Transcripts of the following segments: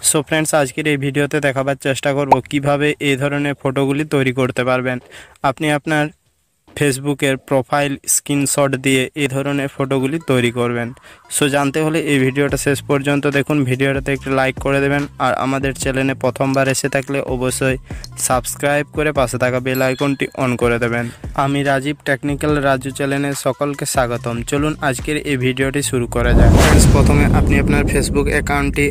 So friends, আজকের এই ভিডিওতে দেখাবার চেষ্টা করব কিভাবে এই ধরনের ফটোগুলি তৈরি করতে পারবেন। আপনি আপনার ফেসবুকের প্রোফাইল স্ক্রিনশট দিয়ে এই ধরনের ফটোগুলি তৈরি করবেন। সো জানতে হলে এই ভিডিওটা শেষ পর্যন্ত দেখুন। ভিডিওটাতে একটি লাইক করে দেবেন, আর আমাদের চ্যানেলে প্রথমবার এসে থাকলে অবশ্যই সাবস্ক্রাইব করে পাশে থাকা বেল আইকনটি অন করে দেবেন। আমি রাজীব টেকনিক্যাল রাজু চ্যানেলে সকলকে স্বাগতম। চলুন আজকের এই ভিডিওটি শুরু করা যায়। ফ্রেন্ডস, প্রথমে আপনি আপনার ফেসবুক অ্যাকাউন্টটি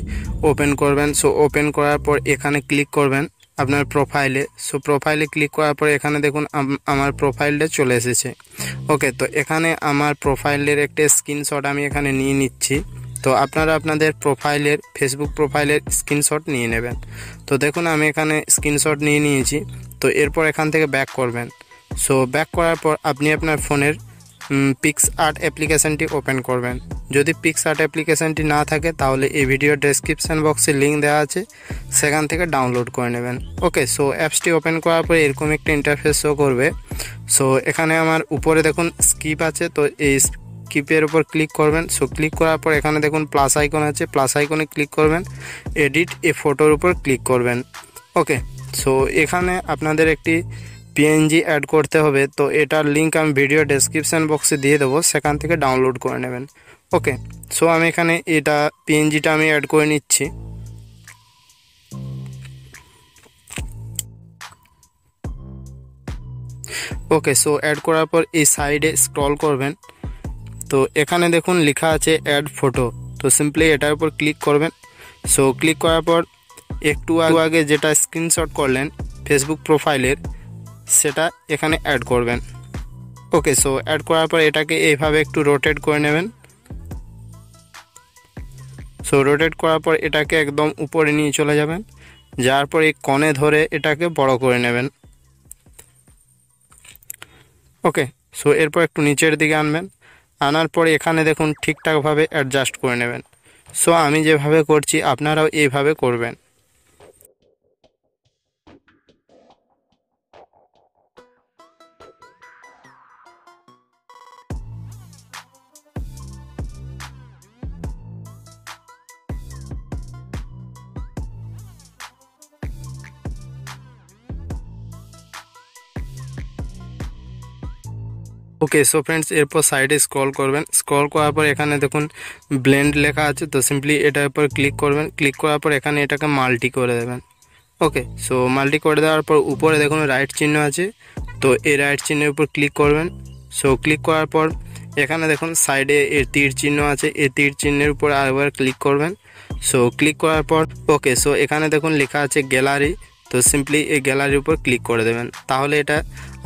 ওপেন করবেন। সো ওপেন করার পর এখানে ক্লিক করবেন আপনার প্রোফাইলে। সো প্রোফাইলে ক্লিক করার পর এখানে দেখুন আমার প্রোফাইলটা চলে এসেছে। ওকে, তো এখানে আমার প্রোফাইলের একটা স্ক্রিনশট আমি এখানে নিয়ে নিচ্ছি। তো আপনারা আপনাদের প্রোফাইলের ফেসবুক প্রোফাইলের স্ক্রিনশট নিয়ে নেবেন। তো দেখুন আমি এখানে স্ক্রিনশট নিয়ে নিয়েছি। তো এরপর এখান থেকে ব্যাক করবেন। সো ব্যাক করার পর আপনি আপনার ফোনের পিক্সআর্ট অ্যাপ্লিকেশানটি ওপেন করবেন। যদি পিক্সআর্ট অ্যাপ্লিকেশানটি না থাকে তাহলে এই ভিডিও ডেসক্রিপশান বক্সে লিঙ্ক দেওয়া আছে, সেখান থেকে ডাউনলোড করে নেবেন। ওকে, সো অ্যাপসটি ওপেন করার পরে এরকম একটা ইন্টারফেস শো করবে। সো এখানে আমার উপরে দেখুন স্কিপ আছে, তো এই স্কিপের উপর ক্লিক করবেন। সো ক্লিক করার পর এখানে দেখুন প্লাস আইকন আছে, প্লাস আইকনে ক্লিক করবেন, এডিট এ ফটোর উপর ক্লিক করবেন। ওকে, সো এখানে আপনাদের একটি পিএনজি অ্যাড করতে হবে। তো এটার লিঙ্ক আমি ভিডিও ডেসক্রিপশান বক্সে দিয়ে দেবো, সেখান থেকে ডাউনলোড করে নেবেন। ওকে, সো আমি এখানে এটা পিএনজিটা আমি অ্যাড করে নিচ্ছি। ওকে, সো অ্যাড করার পর এই সাইডে স্ক্রল করবেন। তো এখানে দেখুন লেখা আছে অ্যাড ফটো। তো সিম্পলি এটার উপর ক্লিক করবেন। সো ক্লিক করার পর একটু আগে যেটা স্ক্রিনশট করলেন ফেসবুক প্রোফাইলের, সেটা এখানে অ্যাড করবেন। ওকে, সো অ্যাড করার পর এটাকে এইভাবে একটু রোটেট করে নেবেন। সো রোটেট করার পর এটাকে একদম উপরে নিয়ে চলে যাবেন, যাওয়ার পর এই কনে ধরে এটাকে বড় করে নেবেন। ওকে, সো এরপর একটু নিচের দিকে আনবেন, আনার পরে এখানে দেখুন ঠিকঠাকভাবে অ্যাডজাস্ট করে নেবেন। সো আমি যেভাবে করছি আপনারাও এইভাবে করবেন। ওকে, সো ফ্রেন্ডস, এরপর সাইডে স্ক্রল করবেন। স্ক্রল করার পর এখানে দেখুন ব্লেন্ড লেখা আছে, তো সিম্পলি এটার উপর ক্লিক করবেন। ক্লিক করার পর এখানে এটাকে মাল্টি করে দেবেন। ওকে, সো মাল্টি করে দেওয়ার পর উপরে দেখুন রাইট চিহ্ন আছে, তো এই রাইট চিহ্নের উপর ক্লিক করবেন। সো ক্লিক করার পর এখানে দেখুন সাইডে এর তীর চিহ্ন আছে, এই তীর চিহ্নের উপর আরেকবার ক্লিক করবেন। সো ক্লিক করার পর ওকে, সো এখানে দেখুন লেখা আছে গ্যালারি। তো সিম্পলি এই গ্যালারির উপর ক্লিক করে দেবেন, তাহলে এটা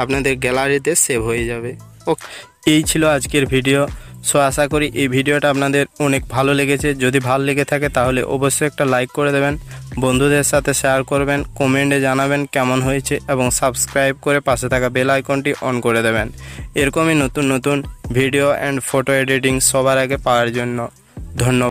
আপনাদের গ্যালারিতে সেভ হয়ে যাবে। ওকে, এই ছিল আজকের ভিডিও। সো আশা করি এই ভিডিওটা আপনাদের অনেক ভালো লেগেছে। যদি ভালো লেগে থাকে তাহলে অবশ্যই একটা লাইক করে দেবেন, বন্ধুদের সাথে শেয়ার করবেন, কমেন্টে জানাবেন কেমন হয়েছে, এবং সাবস্ক্রাইব করে পাশে থাকা বেল আইকনটি অন করে দেবেন এরকমই নতুন নতুন ভিডিও অ্যান্ড ফটো এডিটিং সবার আগে পাওয়ার জন্য। ধন্যবাদ।